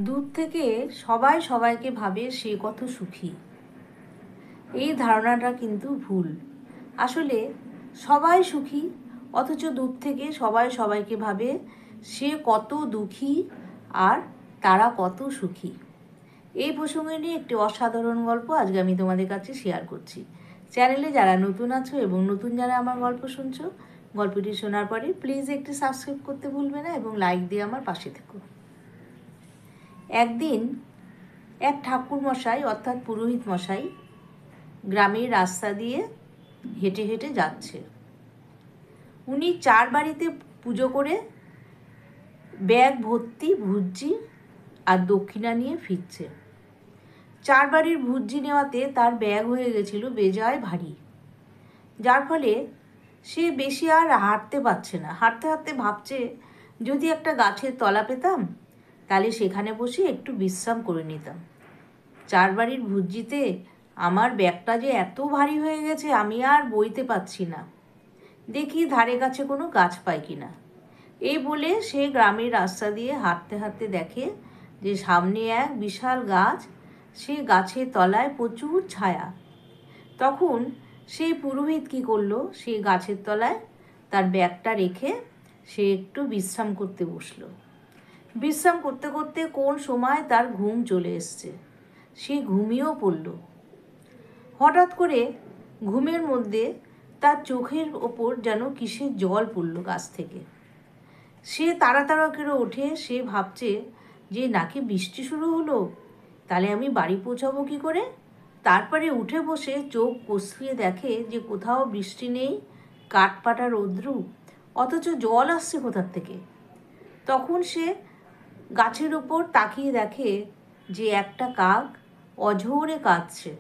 দূর থেকে সবাই সবাইকে ভাবে সে কত সুখী। এই ধারণাটা কিন্তু ভুল। আসলে সবাই সুখী, অথচ দূর থেকে সবাই সবাইকে ভাবে সে কত দুঃখী আর তারা কত সুখী। এই প্রসঙ্গে নিয়ে একটি অসাধারণ গল্প আজকে আমি তোমাদের কাছে শেয়ার করছি। চ্যানেলে যারা নতুন আছো এবং নতুন যারা আমার গল্প শুনছো, গল্পটি শোনার পরে প্লিজ একটি সাবস্ক্রাইব করতে ভুলবে না এবং লাইক দিয়ে আমার পাশে থেকো। একদিন এক ঠাকুর মশাই অর্থাৎ পুরোহিত মশাই গ্রামের রাস্তা দিয়ে হেঁটে হেঁটে যাচ্ছে। উনি 4 বাড়িতে পুজো করে ব্যাগ ভর্তি ভুজ্জি আর দক্ষিণা নিয়ে ফিরছে। 4 বাড়ির ভুজ্জি নেওয়াতে তার ব্যাগ হয়ে গেছিল বেজায় ভারী, যার ফলে সে বেশি আর হাঁটতে পারছে না। হাঁটতে হাঁটতে ভাবছে, যদি একটা গাছের তলা পেতাম তাহলে সেখানে বসে একটু বিশ্রাম করে নিতাম। 4 বাড়ির ভুজ্জিতে আমার ব্যাগটা যে এত ভারী হয়ে গেছে, আমি আর বইতে পারছি না। দেখি ধারে কাছে কোনো গাছ পাই কিনা। এই বলে সে গ্রামের রাস্তা দিয়ে হাঁটতে হাঁটতে দেখে যে সামনে এক বিশাল গাছ, সেই গাছের তলায় প্রচুর ছায়া। তখন সেই পুরোহিত কী করলো, সেই গাছের তলায় তার ব্যাগটা রেখে সে একটু বিশ্রাম করতে বসলো। বিশ্রাম করতে করতে কোন সময় তার ঘুম চলে এসছে, সে ঘুমিয়েও পড়ল। হঠাৎ করে ঘুমের মধ্যে তার চোখের ওপর যেন কিসের জল পড়ল গাছ থেকে। সে তাড়াতাড়ি করে ওঠে, সে ভাবছে যে নাকি বৃষ্টি শুরু হলো, তাহলে আমি বাড়ি পৌঁছাবো কী করে। তারপরে উঠে বসে চোখ কষলিয়ে দেখে যে কোথাও বৃষ্টি নেই, কাঠপাটা রৌদ্রু, অথচ জল আসছে কোথার থেকে। তখন সে গাছের ওপর তাকিয়ে দেখে যে একটা কাক অঝোরে কাঁদছে।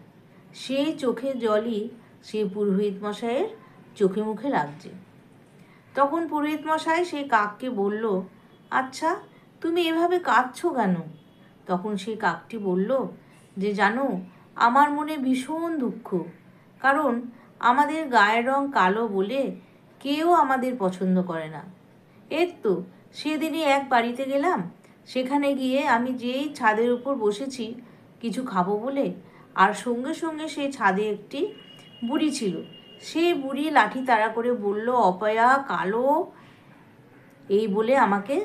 সেই চোখের জলই সেই পুরোহিত মশাইয়ের চোখে মুখে লাগছে। তখন পুরোহিত মশাই সেই কাককে বলল, আচ্ছা তুমি এভাবে কাঁদছো কেন? তখন সেই কাকটি বলল যে জানো, আমার মনে ভীষণ দুঃখ, কারণ আমাদের গায়ের রং কালো বলে কেউ আমাদের পছন্দ করে না। এর তো সেদিনই এক বাড়িতে গেলাম, সেখানে গিয়ে আমি যেই ছাদের উপর বসেছি কিছু খাবো বলে, আর সঙ্গে সঙ্গে সেই ছাদে একটি বুড়ি ছিল। সেই বুড়ি লাঠি তাড়া করে বলল, অপয়া কালো, এই বলে আমাকে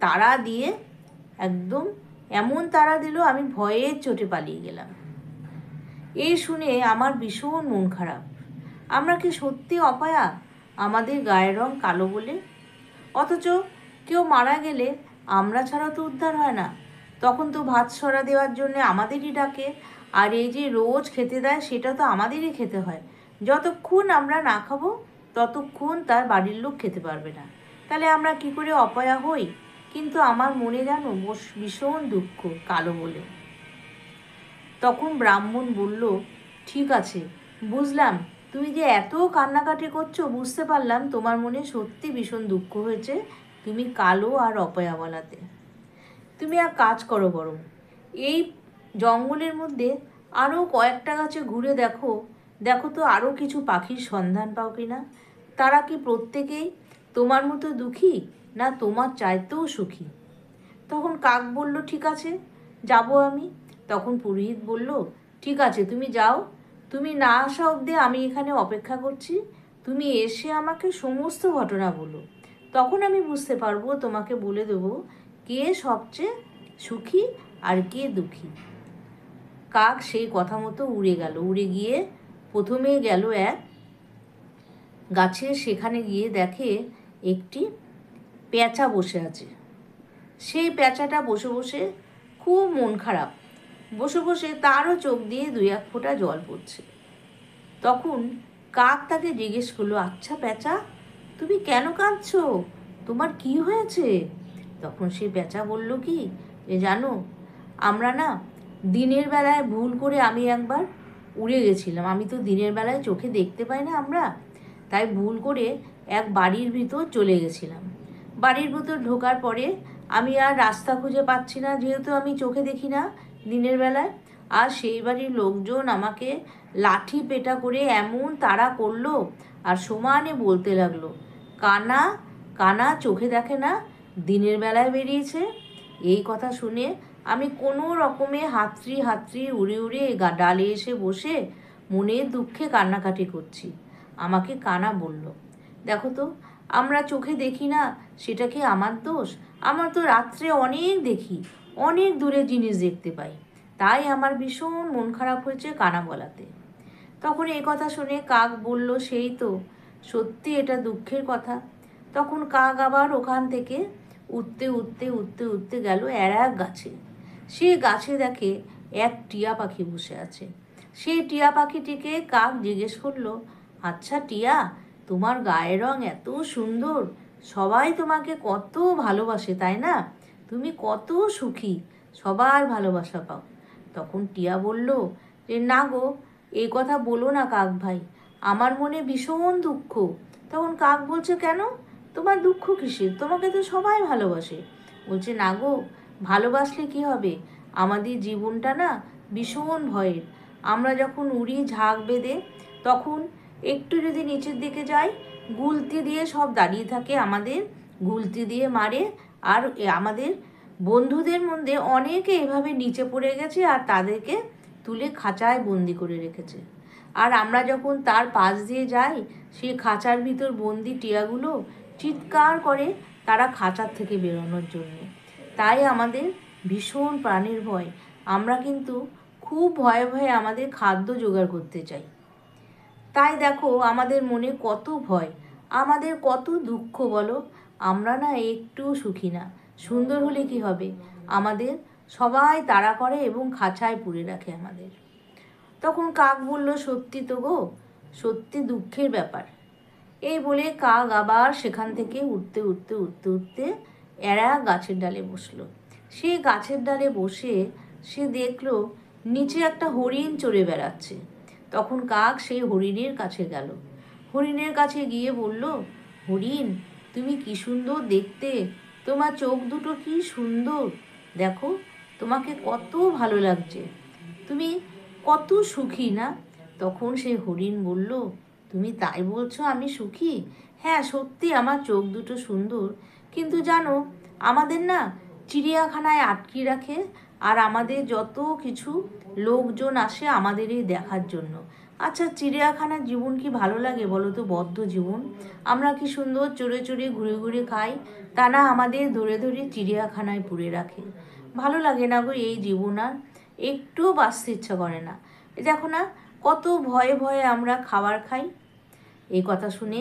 তাড়া দিয়ে একদম এমন তাড়া দিল, আমি ভয়ের চোটে পালিয়ে গেলাম। এই শুনে আমার ভীষণ মন খারাপ। আমরা কি সত্যি অপয়া আমাদের গায়ের রং কালো বলে? অথচ কেউ মারা গেলে আমরা ছাড়া তো উদ্ধার হয় না, তখন তো ভাত সরা দেওয়ার জন্য আমাদেরই ডাকে, আর এই যে রোজ খেতে দেয় সেটা তো আমাদেরই খেতে হয়। যতক্ষণ আমরা না খাবো ততক্ষণ তার বাড়ির লোক খেতে পারবে না, তাহলে আমরা কি করে অপয়া হই? কিন্তু আমার মনে জানো ভীষণ দুঃখ কালো বলে। তখন ব্রাহ্মণ বলল, ঠিক আছে বুঝলাম, তুমি যে এত কান্নাকাটি করছো, বুঝতে পারলাম তোমার মনে সত্যি ভীষণ দুঃখ হয়েছে তুমি কালো আর অপয়া বলাতে। তুমি এক কাজ করো, বরং এই জঙ্গলের মধ্যে আরও কয়েকটা গাছে ঘুরে দেখো, দেখো তো আরও কিছু পাখির সন্ধান পাও কিনা। তারা কি প্রত্যেকেই তোমার মতো দুঃখী, না তোমার চাইতেও সুখী? তখন কাক বলল, ঠিক আছে যাব আমি। তখন পুরোহিত বলল, ঠিক আছে তুমি যাও, তুমি না আসা অবধি আমি এখানে অপেক্ষা করছি। তুমি এসে আমাকে সমস্ত ঘটনা বলো, তখন আমি বুঝতে পারবো, তোমাকে বলে দেবো কে সবচেয়ে সুখী আর কে দুঃখী। কাক সেই কথা মতো উড়ে গেল। উড়ে গিয়ে প্রথমে গেল এক গাছে, সেখানে গিয়ে দেখে একটি পেঁচা বসে আছে। সেই পেঁচাটা বসে বসে খুব মন খারাপ, বসে বসে তারও চোখ দিয়ে 2-1 ফোঁটা জল পড়ছে। তখন কাক তাকে জিজ্ঞেস করলো, আচ্ছা পেঁচা, তুমি কেন কাঁদছো, তোমার কি হয়েছে? তখন সেই পেঁচা বলল কি, যে জানো, আমরা না দিনের বেলায় ভুল করে আমি একবার উড়ে গেছিলাম। আমি তো দিনের বেলায় চোখে দেখতে পাই না আমরা, তাই ভুল করে এক বাড়ির ভিতর চলে গেছিলাম। বাড়ির ভিতর ঢোকার পরে আমি আর রাস্তা খুঁজে পাচ্ছি না, যেহেতু আমি চোখে দেখি না দিনের বেলায়। আর সেই বাড়ির লোকজন আমাকে লাঠি পেটা করে এমন তাড়া করলো আর সমানে বলতে লাগলো, কানা কানা চোখে দেখে না, দিনের বেলায় বেরিয়েছে। এই কথা শুনে আমি কোনো রকমে হাতড়ি হাতড়ি উড়ে উড়ে ডালে এসে বসে মনের দুঃখে কান্নাকাটি করছি। আমাকে কানা বলল, দেখো তো, আমরা চোখে দেখি না, সেটা কি আমার দোষ? আমার তো রাত্রে অনেক দেখি, অনেক দূরে জিনিস দেখতে পাই, তাই আমার ভীষণ মন খারাপ হয়েছে কানা বলাতে। তখন এই কথা শুনে কাক বলল, সেই তো, সত্যি এটা দুঃখের কথা। তখন কাক আবার ওখান থেকে উঠতে উঠতে উঠতে উঠতে গেল এক গাছে। সে গাছে দেখে এক টিয়া পাখি বসে আছে। সেই টিয়া পাখিটিকে কাক জিজ্ঞেস করলো, আচ্ছা টিয়া, তোমার গায়ের রং এত সুন্দর, সবাই তোমাকে কত ভালোবাসে তাই না? তুমি কত সুখী, সবার ভালোবাসা পাও। তখন টিয়া বলল যে, না গো, এই কথা বলো না কাক ভাই, আমার মনে ভীষণ দুঃখ। তখন কাক বলছে, কেন, তোমার দুঃখ কিসের? তোমাকে তো সবাই ভালোবাসে। বলছে, না গো, ভালোবাসলে কি হবে, আমাদের জীবনটা না ভীষণ ভয়ের। আমরা যখন উড়ি ঝাঁক বেঁধে, তখন একটু যদি নিচের দিকে যাই, গুলতি দিয়ে সব দাঁড়িয়ে থাকে, আমাদের গুলতি দিয়ে মারে। আর আমাদের বন্ধুদের মধ্যে অনেকে এভাবে নিচে পড়ে গেছে আর তাদেরকে তুলে খাঁচায় বন্দি করে রেখেছে। আর আমরা যখন তার পাশ দিয়ে যাই, সেই খাঁচার ভিতর বন্দি টিয়াগুলো চিৎকার করে তারা খাঁচার থেকে বেরোনোর জন্য। তাই আমাদের ভীষণ প্রাণের ভয়। আমরা কিন্তু খুব ভয়ে ভয়ে আমাদের খাদ্য জোগাড় করতে চাই। তাই দেখো, আমাদের মনে কত ভয়, আমাদের কত দুঃখ বলো। আমরা না একটুও সুখী না। সুন্দর হলে কি হবে, আমাদের সবাই তাড়া করে এবং খাঁচায় পুরে রাখে আমাদের। তখন কাক বলল, সত্যি তো গো, সত্যি দুঃখের ব্যাপার। এই বলে কাক আবার সেখান থেকে উঠতে উঠতে উঠতে উঠতে এরা গাছের ডালে বসলো। সে গাছের ডালে বসে সে দেখলো নিচে একটা হরিণ চড়ে বেড়াচ্ছে। তখন কাক সেই হরিণের কাছে গেল। হরিণের কাছে গিয়ে বলল, হরিণ, তুমি কি সুন্দর দেখতে, তোমার চোখ দুটো কি সুন্দর, দেখো তোমাকে কত ভালো লাগছে, তুমি কত সুখী না? তখন সেই হরিণ বলল, তুমি তাই বলছো আমি সুখী? হ্যাঁ, সত্যি আমার চোখ দুটো সুন্দর, কিন্তু জানো, আমাদের না চিড়িয়াখানায় আটকে রাখে, আর আমাদের যত কিছু লোকজন আসে আমাদেরই দেখার জন্য। আচ্ছা, চিড়িয়াখানার জীবন কি ভালো লাগে বলো তো, বদ্ধ জীবন। আমরা কি সুন্দর চড়ে চড়ে ঘুরে ঘুরে খাই, তা না আমাদের ধরে ধরে চিড়িয়াখানায় পুরে রাখে। ভালো লাগে না গো এই জীবন, আর একটুও বাঁচতে ইচ্ছা করে না। দেখো না, কত ভয়ে ভয়ে আমরা খাবার খাই। এই কথা শুনে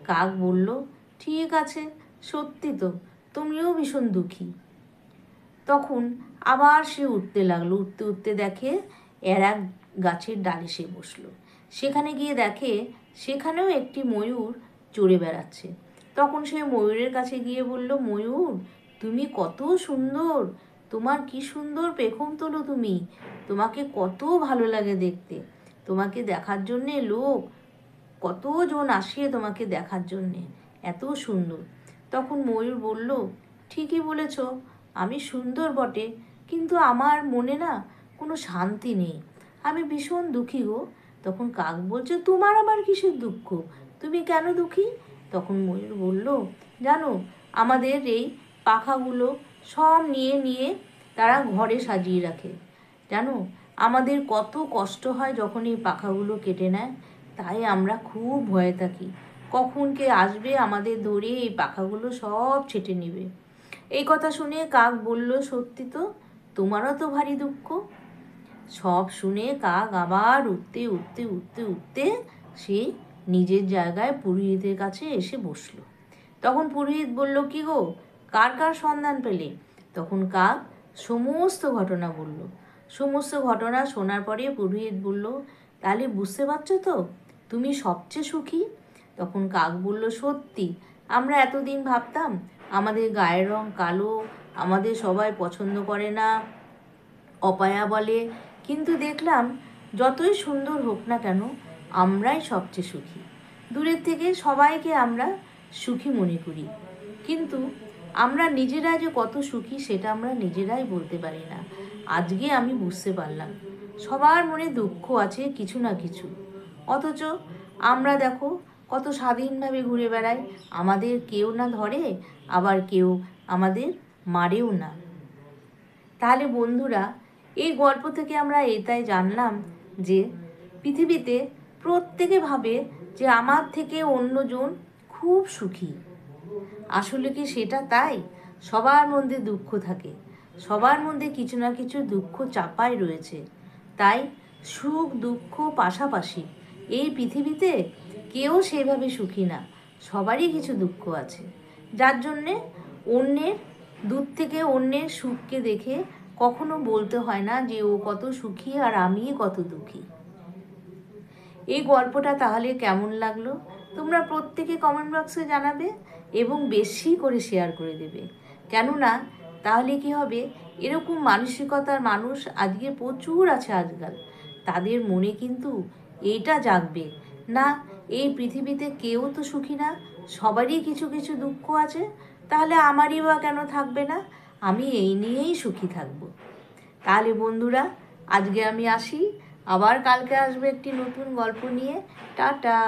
কাক বলল, ঠিক আছে, সত্যি তো, তুমিও ভীষণ দুঃখী। তখন আবার সে উঠতে লাগলো, উঠতে উঠতে দেখে এক গাছের ডালে সে বসলো। সেখানে গিয়ে দেখে সেখানেও একটি ময়ূর চড়ে বেড়াচ্ছে। তখন সে ময়ূরের কাছে গিয়ে বলল, ময়ূর, তুমি কত সুন্দর, তোমার কি সুন্দর পেখম তোলো তুমি, তোমাকে কত ভালো লাগে দেখতে, তোমাকে দেখার জন্যে লোক কতজন আসে তোমাকে দেখার জন্যে, এত সুন্দর। তখন ময়ূর বলল, ঠিকই বলেছ, আমি সুন্দর বটে, কিন্তু আমার মনে না কোনো শান্তি নেই, আমি ভীষণ দুঃখী গো। তখন কাক বলছে, তোমার আবার কিসের দুঃখ, তুমি কেন দুঃখী? তখন ময়ূর বলল, জানো, আমাদের এই পাখাগুলো সব নিয়ে নিয়ে তারা ঘরে সাজিয়ে রাখে, জানো, আমাদের কত কষ্ট হয় যখন এই পাখাগুলো কেটে নেয়, তাই আমরা খুব ভয়ে থাকি, কখন কে আসবে আমাদের ধরে এই পাখাগুলো সব ছেঁটে নেবে। এই কথা শুনে কাক বলল, সত্যি তো, তোমারও তো ভারী দুঃখ। সব শুনে কাক আবার উঠতে উঠতে উঠতে উঠতে সে নিজের জায়গায় পুরোহিতের কাছে এসে বসলো। তখন পুরোহিত বলল, কি গো, কার কার সন্ধান পেলে? তখন কাক সমস্ত ঘটনা বলল। সমস্ত ঘটনা শোনার পরে পুরোহিত বলল, তাহলে বুঝতে পারছো তো, তুমি সবচেয়ে সুখী? তখন কাক বলল, সত্যি, আমরা এতদিন ভাবতাম আমাদের গায়ের রং কালো, আমাদের সবাই পছন্দ করে না, অপায়া বলে, কিন্তু দেখলাম যতই সুন্দর হোক না কেন, আমরাই সবচেয়ে সুখী। দূরের থেকে সবাইকে আমরা সুখী মনে করি, কিন্তু আমরা নিজেরা যে কত সুখী সেটা আমরা নিজেরাই বলতে পারি না। আজকে আমি বুঝতে পারলাম সবার মনে দুঃখ আছে কিছু না কিছু, অথচ আমরা দেখো কত স্বাধীনভাবে ঘুরে বেড়াই, আমাদের কেউ না ধরে, আবার কেউ আমাদের মারেও না। তাহলে বন্ধুরা, এই গল্প থেকে আমরা এটাই জানলাম যে পৃথিবীতে প্রত্যেকে ভাবে যে আমার থেকে অন্যজন খুব সুখী। আসলে কি সেটা তাই? সবার মধ্যে দুঃখ থাকে, সবার মধ্যে কিছু না কিছু দুঃখ চাপাই রয়েছে। তাই সুখ দুঃখ পাশাপাশি এই পৃথিবীতে কেউ সেভাবে সুখী না, সবারই কিছু দুঃখ আছে। যার জন্যে অন্যের দূর থেকে অন্যের সুখকে দেখে কখনো বলতে হয় না যে ও কত সুখী আর আমি কত দুঃখী। এই গল্পটা তাহলে কেমন লাগলো তোমরা প্রত্যেকে কমেন্ট বক্সে জানাবে এবং বেশি করে শেয়ার করে দেবে। কেননা তাহলে কি হবে, এরকম মানসিকতার মানুষ আজকে প্রচুর আছে আজকাল। তাদের মনে কিন্তু এইটা জাগবে না, এই পৃথিবীতে কেউ তো সুখী না, সবারই কিছু কিছু দুঃখ আছে, তাহলে আমারই বা কেন থাকবে না, আমি এই নিয়েই সুখী থাকব। তাহলে বন্ধুরা, আজকে আমি আসি, আবার কালকে আসবে একটি নতুন গল্প নিয়ে। টাটা।